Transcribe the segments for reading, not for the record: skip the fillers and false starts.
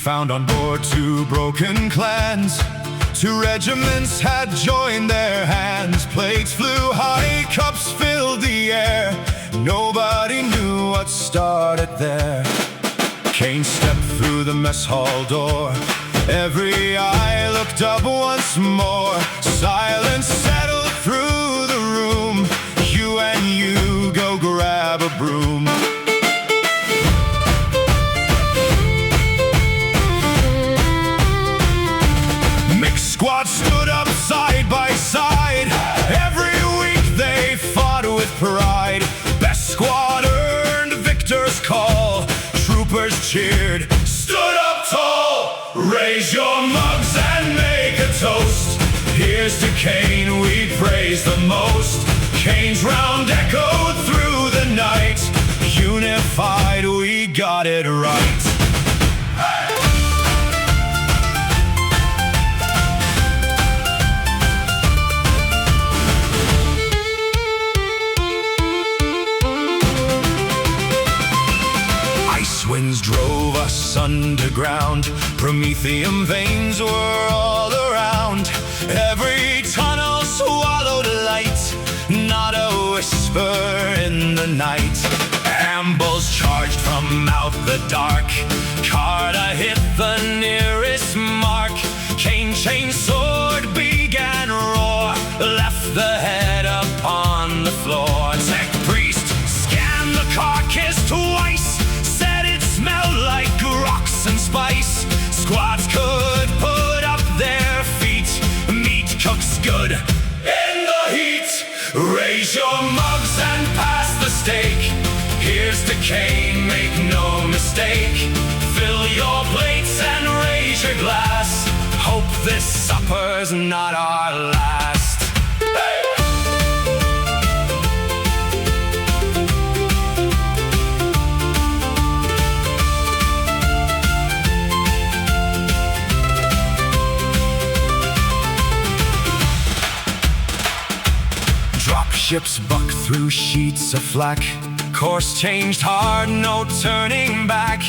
found on board 2 broken clans. 2 regiments had joined their hands. Plates flew high, cups filled the air. Nobody knew what started there. Cain stepped through the mess hall door. Every eye looked up once more. Silence settled through the room. You and you go grab a broom. Mixed squads stood up side by side. Every week they fought with pride. Best squad earned victor's call. Troopers cheered, stood up tall. Raise your mugs and make a toast. Here's to Cain, we praise the most. Cain's round echoed through the night. Unified, we got it right. Winds drove us underground. Prometheum veins were all around. Every tunnel swallowed light. Not a whisper in the night. Ambuls charged from out the dark. Carta hit the nearest mark. Cain chain sword began roar. Left the head upon the floor. Tech priest scanned the carcass twice. Smelled like rocks and spice. Squads could put up their feet. Meat cooks good in the heat. Raise your mugs and pass the steak. Here's to Cain, make no mistake. Fill your plates and raise your glass. Hope this supper's not our last. Hey! Ships buck through sheets of flak. Course changed hard, no turning back.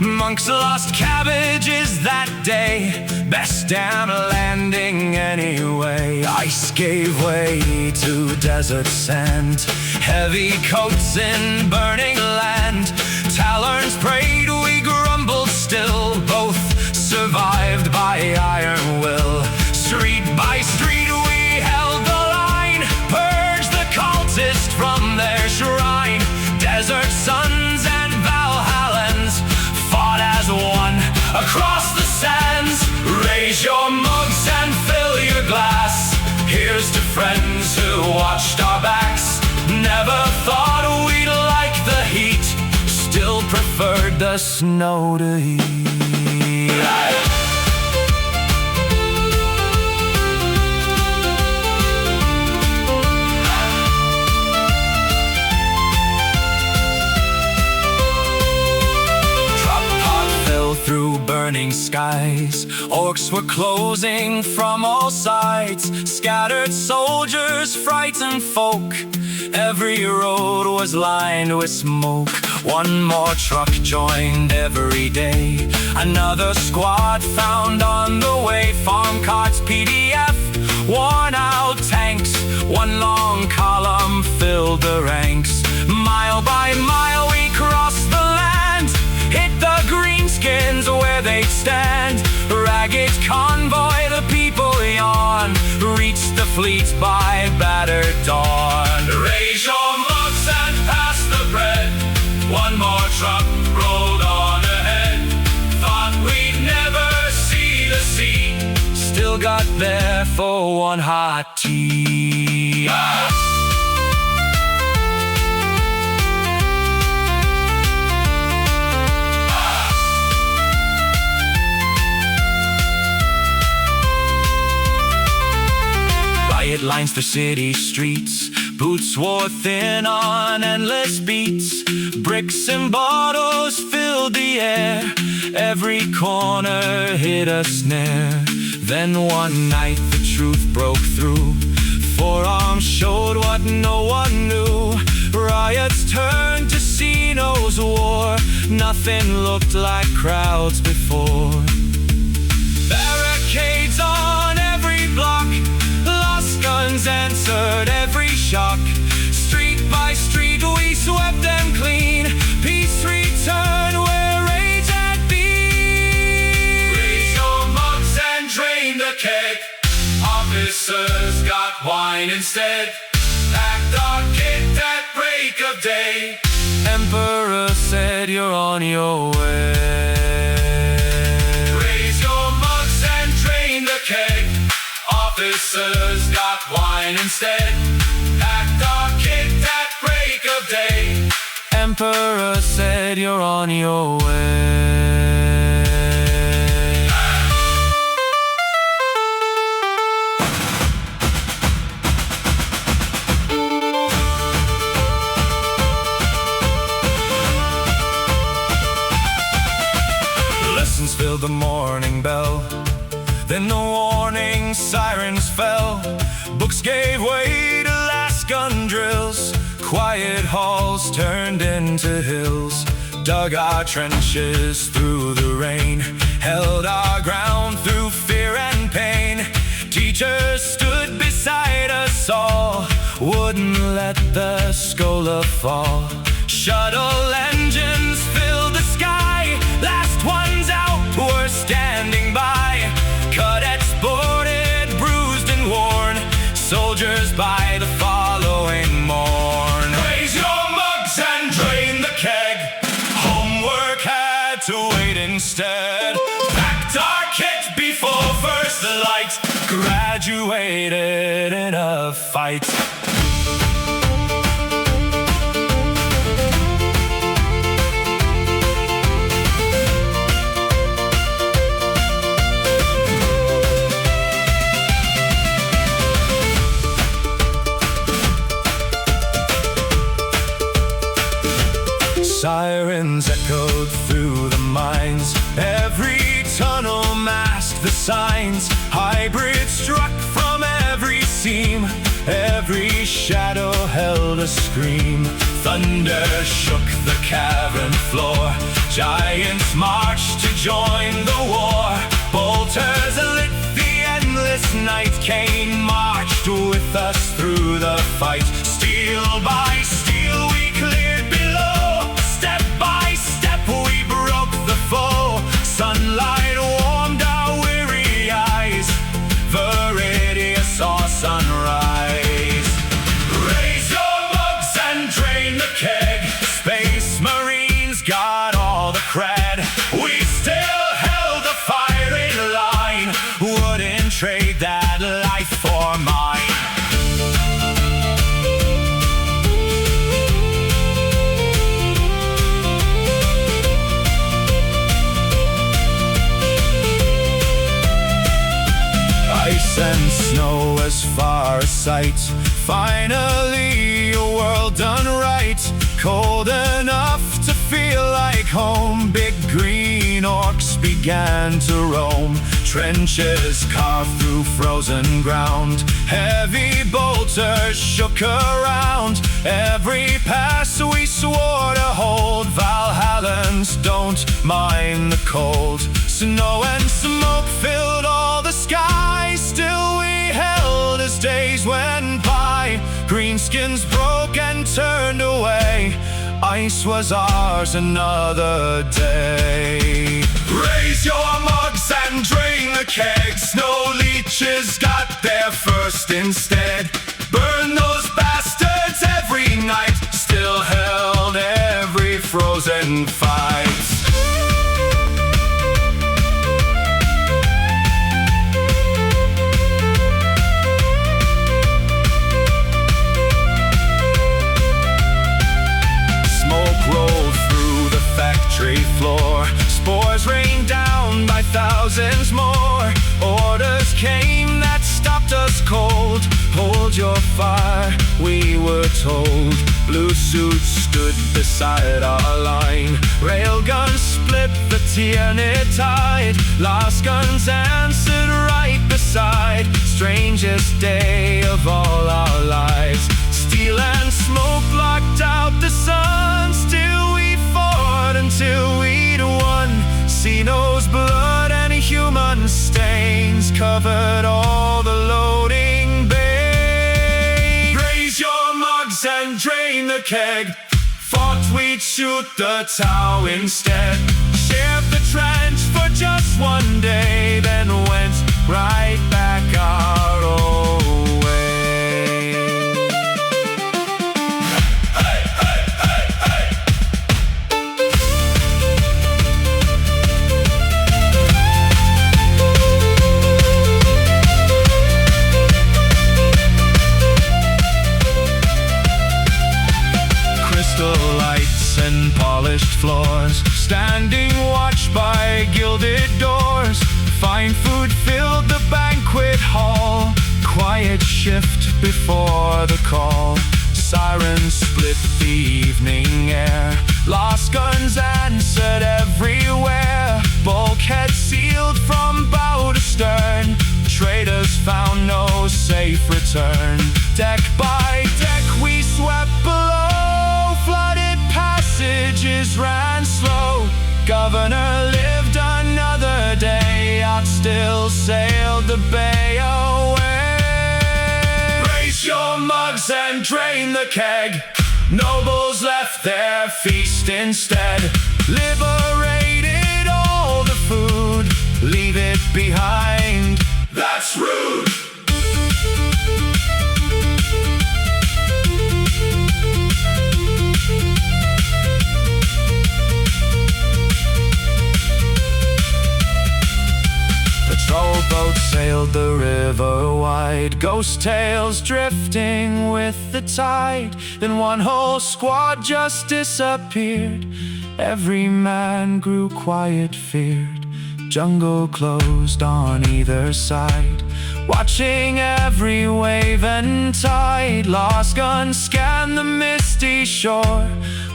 Monks lost cabbages that day. Best damn landing anyway. Ice gave way to desert sand. Heavy coats in burning land. Taverns prayed, we grumbled still. Both survived by iron will. Street by street we held the line. Purged the cultists from their shrine. Desert sons and Valhallans fought as one across the sands. Raise your mugs and fill your glass. Here's to friends who watched our backs. Never thought we'd like the heat. Still preferred the snow to heat. Through burning skies, orcs were closing from all sides. Scattered soldiers, frightened folk. Every road was lined with smoke. One more truck joined every day. Another squad found on the way. Farm carts, PDF, worn out tanks. One long column filled the ranks. Mile by mile we crossed the land. Hit the greenskins where they'd stand. Ragged convoy, the people yawn. Reached the fleet by battered dawn. Raise your mugs and pass the bread. One more truck rolled on ahead. Thought we'd never see the sea. Still got there for one hot tea. Riot lines the city streets. Boots wore thin on endless beats. Bricks and bottles filled the air. Every corner hid a snare. Then one night the truth broke through. Forearms showed what no one knew. Riots turned to Cino's war. Nothing nothing looked like crowds before. Barricades on every block, lost guns answered every shock. Street by street we swept them clean. Peace returned where rage had been. Raise your mugs and drain the keg. Officers got wine instead. Act our kit at break of day. Emperor said you're on your way. Raise your mugs and drain the keg. Officers got wine instead. Act our kit at break of day. Emperor said you're on your way. Lessons filled the morning bell. Then the warning sirens fell. Books gave way to last gun drills. Quiet halls turned into hills. Dug our trenches through the rain. Held our ground through fear and pain. Teachers stood beside us all. Wouldn't let the scholar fall. Shuttle engines filled the sky. Last ones out were standing by. Cadets boarded, bruised and worn. Soldiers by the following morn. Raise your mugs and drain the keg. Homework had to wait instead. Packed our kit before first light. Graduated in a fight. Sirens echoed through the mines. Every tunnel masked the signs. Hybrids struck from every seam. Every shadow held a scream. Thunder shook the cavern floor. Giants marched to join the war. Bolters lit the endless night. Cain marched with us through the fight. Steel by steel we cleared below. Step by step we broke the foe. Sunlight warmed our weary eyes. Viridia saw sunrise. Raise your mugs and drain the keg. Space Marines got all the cred. We still held the firing line. Wouldn't trade that life for mine. Ice and snow as far as sight. Finally a world done right. Cold enough to feel like home. Big green orcs began to roam. Trenches carved through frozen ground. Heavy bolters shook around. Every pass we swore to hold. Valhallans don't mind the cold. Snow and smoke filled all the sky. Still we held as days went by. Greenskins broke and turned away. Ice was ours another day. Raise your mugs and drain the kegs. Snow leeches got there first instead. Burn those bastards every night. Still held every frozen fight. Floor. Spores rained down by thousands more. Orders came that stopped us cold. Hold your fire, we were told. Blue suits stood beside our line. Railguns split the Tierney tide. Lost guns answered right beside. Strangest day of all our lives. Steel and smoke blocked out the sun. Still we fought until we covered all the loading bay. Raise your mugs and drain the keg. Thought we'd shoot the tow instead. Shared the trench for just one day, then went right back our old way. Hey, hey, hey, hey. Crystal lights and polished floors, standing watch by gilded doors. Fine food filled the banquet hall. Quiet shift before the call. Sirens split the evening air. Lost guns answered everywhere. Bulkhead sealed from bow to stern. Traders found no safe return. Deck by deck we swept below. Flooded passages ran slow. Governor lived another day. Yacht still sailed the bay away. Raise your mugs and drain the keg. Nobles left their feast instead. Liberated all the food. Leave it behind, that's rude. Patrol boats sailed the river wide, ghost tales drifting with the tide. Then one whole squad just disappeared. Every man grew quiet, feared. Jungle closed on either side, watching every wave and tide. Lost guns scanned the misty shore,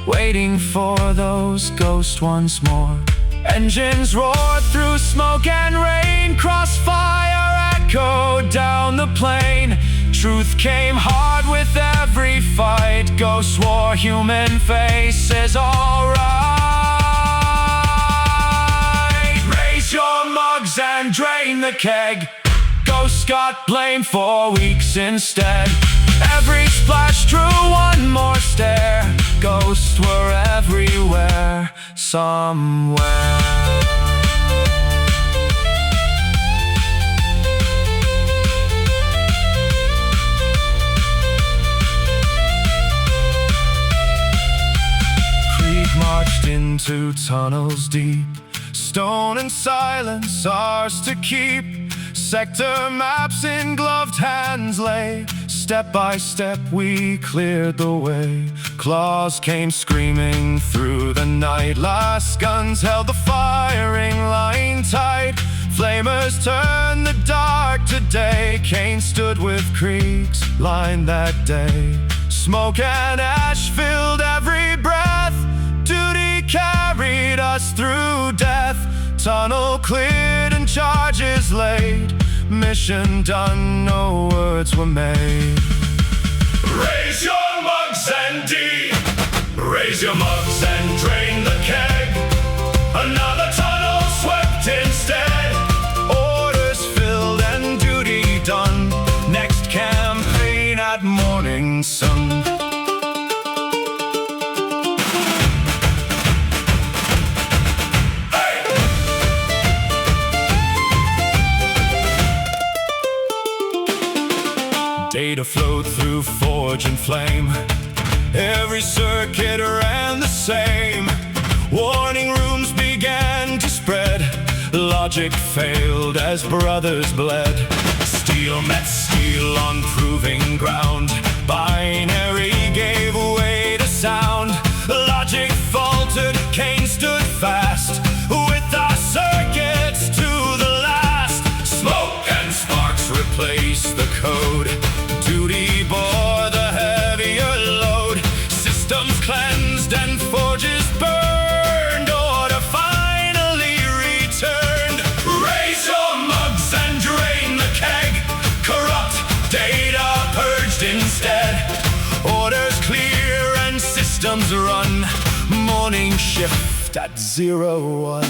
waiting for those ghosts once more. Engines roared through smoke and rain. Crossfire echoed down the plain. Truth came hard with every fight. Ghosts wore human faces, alright. Raise your mugs and drain the keg. Ghosts got blamed for weeks instead. Every splash drew one more stare. Ghosts were everywhere, somewhere. Creek marched into tunnels deep. Stone and silence ours to keep. Sector maps in gloved hands lay. Step by step we cleared the way. Claws came screaming through the night. Last guns held the firing line tight. Flamers turned the dark to day. Cain stood with creeks lined that day. Smoke and ash filled every breath. Duty carried us through death. Tunnel cleared and charges laid. Mission done, no words were made. Raise your mugs and raise your mugs and drain the keg. Another tunnel swept instead. Orders filled and duty done. Next campaign at morning sun. Data flowed through forge and flame. Every circuit ran the same. Warning rooms began to spread. Logic failed as brothers bled. Steel met steel on proving ground. Binary gave way to sound. Logic faltered, Cain stood fast. With our circuits to the last. Smoke and sparks replaced the code. Duty bore the heavier load. Systems cleansed and forges burned. Order finally returned. Raise your mugs and drain the keg. Corrupt data purged instead. Orders clear and systems run. Morning shift at 01.